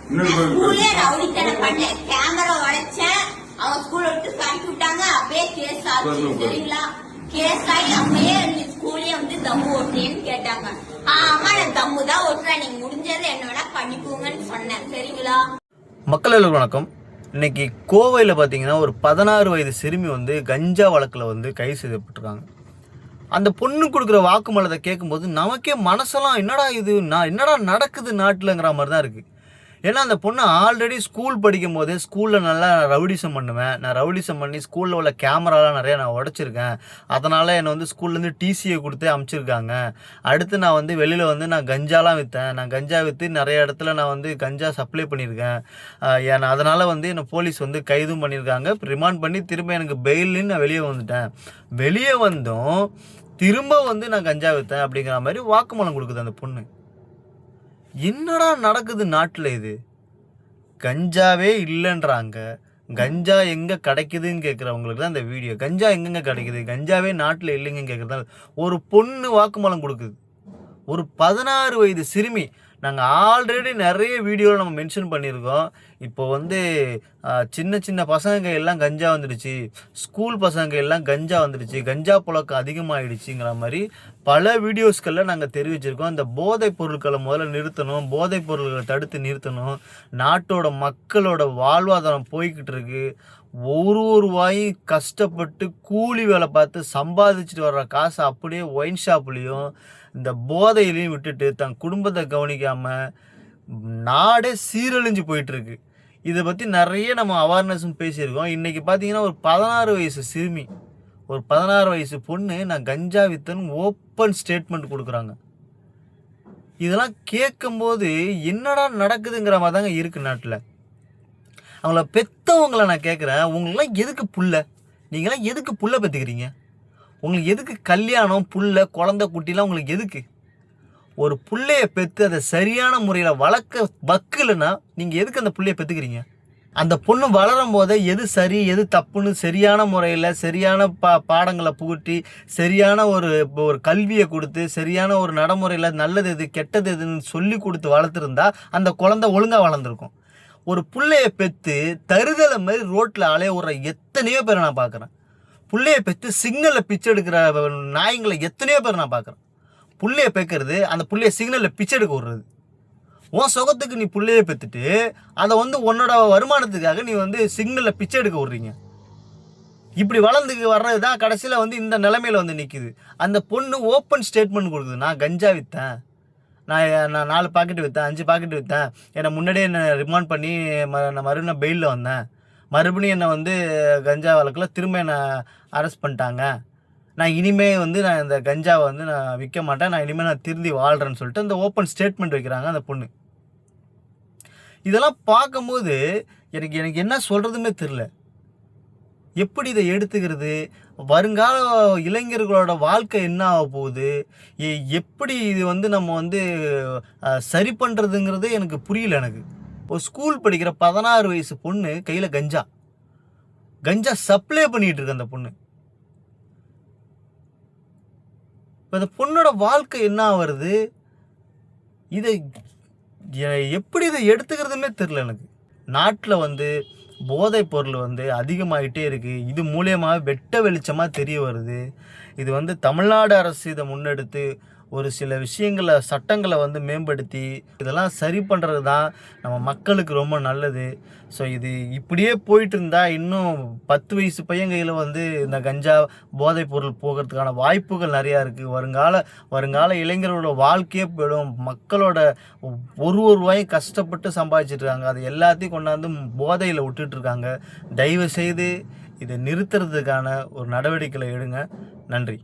ஸ்கூல்லே ரவுடித்தனம் பண்ணேன், கேமரா உடைச்சேன், அவன் ஸ்கூல் விட்டு கட்டி விட்டாங்க. அப்படியே கேஸ் ஆச்சு சரிங்களா? கேஸ் ஆகி அப்படியே ஸ்கூலே வந்து தம்மு ஓட்டுறேன்னு கேட்டாங்க. ஆமா நான் தம்மு தான் ஓட்டுறேன், நீங்க முடிஞ்சது என்ன வேணா பண்ணிக்கோங்கன்னு சொன்னேன் சரிங்களா? மக்கள் வணக்கம். இன்னைக்கு கோவையில் பார்த்தீங்கன்னா ஒரு 16 வயது சிறுமி வந்து கஞ்சா வழக்கில் வந்து கைது செய்யப்பட்டிருக்காங்க. அந்த பொண்ணு கொடுக்குற வாக்குமூலத்தை கேட்கும்போது நமக்கே மனசெல்லாம் என்னடா நடக்குது நாட்டில்ங்கிற மாதிரி தான் இருக்குது. ஏன்னா அந்த பொண்ணு ஆல்ரெடி ஸ்கூல் படிக்கும் போதே ஸ்கூலில் நல்லா ரவுடிசம் பண்ணுவேன், நான் ரவுடிசம் பண்ணி ஸ்கூலில் உள்ள கேமராலாம் நிறையா நான் உடச்சிருக்கேன், அதனால் என்னை வந்து ஸ்கூல்லேருந்து டிசியை கொடுத்து அமுச்சிருக்காங்க. அடுத்து நான் வந்து வெளியில் வந்து நான் கஞ்சாலாம் விற்றேன், நான் கஞ்சா விற்று நிறைய இடத்துல நான் வந்து கஞ்சா சப்ளை பண்ணியிருக்கேன், அதனால் வந்து என்னை போலீஸ் வந்து கைதும் பண்ணியிருக்காங்க, ரிமாண்ட் பண்ணி திரும்ப எனக்கு பெயில்னு நான் வெளியே வந்துட்டேன். வெளியே வந்தும் திரும்ப வந்து நான் கஞ்சா விற்றேன் அப்படிங்கிற மாதிரி வாக்குமூலம் கொடுக்குது அந்த பொண்ணு. என்னடா நடக்குது நாட்டில்? இது கஞ்சாவே இல்லைன்றாங்க. கஞ்சா எங்கே கிடைக்குதுன்னு கேட்குறவங்களுக்கு தான் இந்த வீடியோ. கஞ்சா எங்கெங்கே கிடைக்குது, கஞ்சாவே நாட்டில் இல்லைங்கன்னு கேட்குறதால ஒரு பொண்ணு வாக்குமூலம் கொடுக்குது. ஒரு 16 வயது சிறுமி. நாங்கள் ஆல்ரெடி நிறைய வீடியோவில் நம்ம மென்ஷன் பண்ணியிருக்கோம். இப்போ வந்து சின்ன சின்ன பசங்க எல்லாம் கஞ்சா வந்துடுச்சு, ஸ்கூல் பசங்க எல்லாம் கஞ்சா வந்துடுச்சு, கஞ்சா புழக்கம் அதிகமாகிடுச்சுங்கிற மாதிரி பல வீடியோஸ்களில் நாங்கள் தெரிவிச்சிருக்கோம். இந்த போதைப் பொருட்களை முதல்ல நிறுத்தணும், போதைப் பொருட்களை தடுத்து நிறுத்தணும். நாட்டோட மக்களோட வாழ்வாதாரம் போய்கிட்டு இருக்கு. ஒரு வாயும் கஷ்டப்பட்டு கூலி வேலை பார்த்து சம்பாதிச்சுட்டு வர்ற காசை அப்படியே ஒயின் ஷாப்லேயும் இந்த போதையிலையும் விட்டுட்டு தன் குடும்பத்தை கவனிக்காமல் நாடே சீரழிஞ்சு போயிட்டுருக்கு. இதை பற்றி நிறைய நம்ம அவேர்னஸும் பேசியிருக்கோம். இன்றைக்கி பார்த்தீங்கன்னா ஒரு 16 வயசு சிறுமி, ஒரு 16 வயசு பொண்ணு நான் கஞ்சா வித்தன்னு ஓப்பன் ஸ்டேட்மெண்ட் கொடுக்குறாங்க. இதெல்லாம் கேட்கும்போது என்னடா நடக்குதுங்கிற மாதிரி தாங்க இருக்குது நாட்டில். அவங்கள பெற்றவங்களை நான் கேட்குறேன், உங்களெலாம் எதுக்கு புள்ள? நீங்களாம் எதுக்கு புள்ள பெற்றுக்கிறீங்க? உங்களுக்கு எதுக்கு கல்யாணம், புள்ள, குழந்தை குட்டிலாம் உங்களுக்கு எதுக்கு? ஒரு புள்ளைய பெற்று அதை சரியான முறையில் வளர்க்க வக்கில்லைன்னா நீங்கள் எதுக்கு அந்த புள்ளைய பெற்றுக்கிறீங்க? அந்த பொண்ணு வளரும் போதே எது சரி எது தப்புன்னு சரியான முறையில் சரியான பாடங்களை புகுட்டி சரியான ஒரு கல்வியை கொடுத்து சரியான ஒரு நடைமுறையில் நல்லது எது கெட்டது எதுன்னு சொல்லி கொடுத்து வளர்த்துருந்தா அந்த குழந்தை ஒழுங்காக வளர்ந்துருக்கும். ஒரு புள்ளைய பெற்று தருதலை மாதிரி ரோட்டில் அலைய விடுற எத்தனையோ பேரை நான் பார்க்குறேன். புள்ளைய பெற்று சிக்னலில் பிச்சை எடுக்கிற நாய்ங்களை எத்தனையோ பேர் நான் பார்க்குறேன். புள்ளைய பெக்கிறது, அந்த புள்ளைய சிக்னலில் பிச்சை எடுக்க விடுறது. உன் சுகத்துக்கு நீ புள்ளைய பெற்றுட்டு அதை வந்து உன்னோட வருமானத்துக்காக நீ வந்து சிக்னலில் பிச்சை எடுக்க விட்றீங்க. இப்படி வளர்ந்து வர்றது தான் கடைசியில் வந்து இந்த நிலைமையில் வந்து நிற்கிது. அந்த பொண்ணு ஓப்பன் ஸ்டேட்மெண்ட் கொடுக்குது, நான் கஞ்சா விற்றேன், நான் 4 பாக்கெட்டு விற்றேன், 5 பாக்கெட்டு விற்றேன், என்னை முன்னாடியே என்னை ரிமாண்ட் பண்ணி நான் மறுபடியும் பெயிலில் வந்தேன், மறுபடியும் என்னை வந்து கஞ்சா வழக்கில் திரும்ப என்னை அரெஸ்ட் பண்ணிட்டாங்க, நான் இனிமேல் வந்து நான் இந்த கஞ்சாவை வந்து நான் விற்க மாட்டேன், நான் இனிமேல் நான் திருந்தி வாழ்கிறேன்னு சொல்லிட்டு அந்த ஓப்பன் ஸ்டேட்மெண்ட் வைக்கிறாங்க அந்த பொண்ணு. இதெல்லாம் பார்க்கும்போது எனக்கு என்ன சொல்கிறதுமே தெரில. எப்படி இதை எடுத்துக்கிறது? வருங்கால இளைஞர்களோட வாழ்க்கை என்ன ஆக போகுது? எப்படி இது வந்து நம்ம வந்து சரி பண்ணுறதுங்கிறது எனக்கு புரியல. எனக்கு ஒரு ஸ்கூல் படிக்கிற 16 வயசு பொண்ணு கையில் கஞ்சா சப்ளை பண்ணிகிட்டு இருக்கு அந்த பொண்ணு. இப்போ அந்த பொண்ணோட வாழ்க்கை என்ன வருது? இதை எப்படி இதை எடுத்துக்கிறதுமே தெரில எனக்கு. நாட்டில் வந்து போதைப் பொருள் வந்து அதிகமாகிட்டே இருக்குது. இது மூலியமாக வெட்ட வெளிச்சமாக தெரிய வருது. இது வந்து தமிழ்நாடு அரசு இதை முன்னெடுத்து ஒரு சில விஷயங்களை சட்டங்களை வந்து மேம்படுத்தி இதெல்லாம் சரி பண்ணுறது தான் நம்ம மக்களுக்கு ரொம்ப நல்லது. ஸோ இது இப்படியே போயிட்டு இருந்தால் இன்னும் 10 வயசு பையன் கையில் வந்து இந்த கஞ்சா போதைப் பொருள் போகிறதுக்கான வாய்ப்புகள் நிறையா இருக்குது. வருங்கால இளைஞர்களோட வாழ்க்கையே போயிடும். மக்களோட ஒரு ரூபாயும் கஷ்டப்பட்டு சம்பாதிச்சிட்ருக்காங்க, அது எல்லாத்தையும் கொண்டாந்து போதையில் விட்டுட்ருக்காங்க. தயவு செய்து இதை நிறுத்துறதுக்கான ஒரு நடவடிக்கைகளை எடுங்க. நன்றி.